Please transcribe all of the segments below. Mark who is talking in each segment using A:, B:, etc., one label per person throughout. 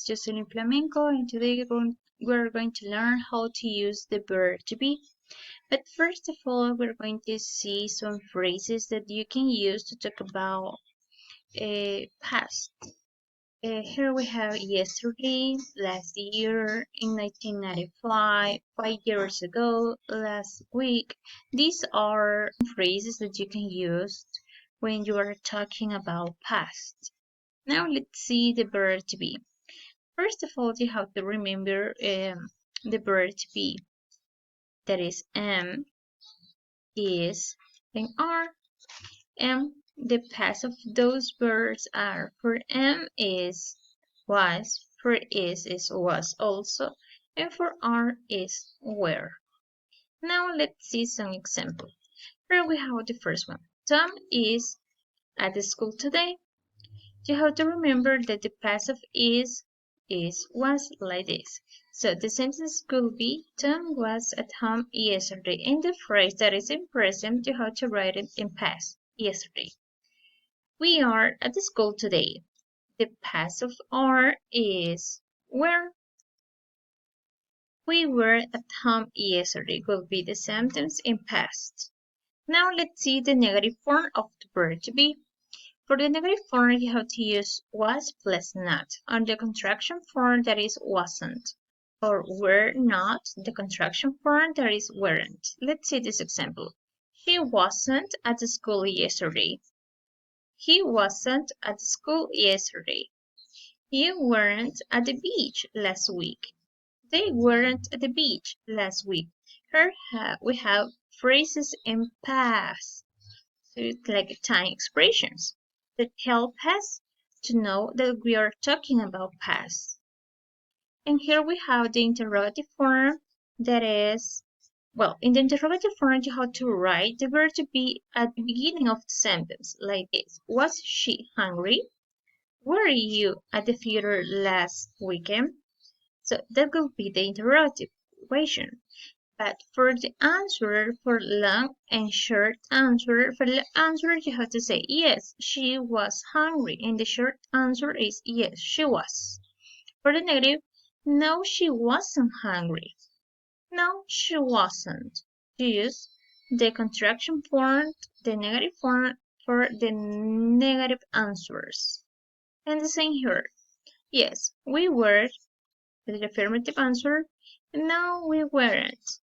A: is Jocelyn Flamenco, and today we're going to learn how to use the verb to be. But first of all, we're going to see some phrases that you can use to talk about past. Here we have yesterday, last year, in 1995, 5 years ago, last week. These are phrases that you can use when you are talking about past. Now let's see the verb to be. First of all, you have to remember the verb to be. That is am, is, and are. The past of those verbs are for am is, was, for is was also, and for are is were. Now let's see some examples. Here we have the first one. Tom is at the school today. You have to remember that the past of is, was like this. So the sentence could be, Tom was at home yesterday. In the phrase that is in present, you have to write it in past, yesterday. We are at the school today. The past of are is were. We were at home yesterday will be the sentence in past. Now let's see the negative form of the verb to be. For the negative form, you have to use was plus not. On the contraction form, that is wasn't. Or were not, the contraction form, that is weren't. Let's see this example. She wasn't at the school yesterday. He wasn't at the school yesterday. You weren't at the beach last week. They weren't at the beach last week. Here we have phrases in past. So it's like time expressions that help us to know that we are talking about past. And here we have the interrogative form that is, well, in the interrogative form you have to write the verb to be at the beginning of the sentence like this. Was she hungry? Were you at the theater last weekend? So that will be the interrogative question. But for the answer, for long and short answer, for the answer you have to say, yes, she was hungry. And the short answer is, yes, she was. For the negative, no, she wasn't hungry. No, she wasn't. Use the contraction form, the negative form for the negative answers. And the same here. Yes, we were, the affirmative answer. No, we weren't.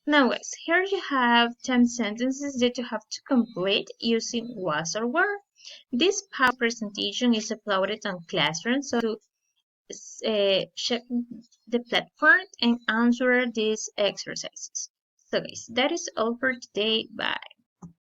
A: Now guys, here you have 10 sentences that you have to complete using was or were. This PowerPoint presentation is uploaded on Classroom, so check the platform and answer these exercises. So guys, that is all for today. Bye.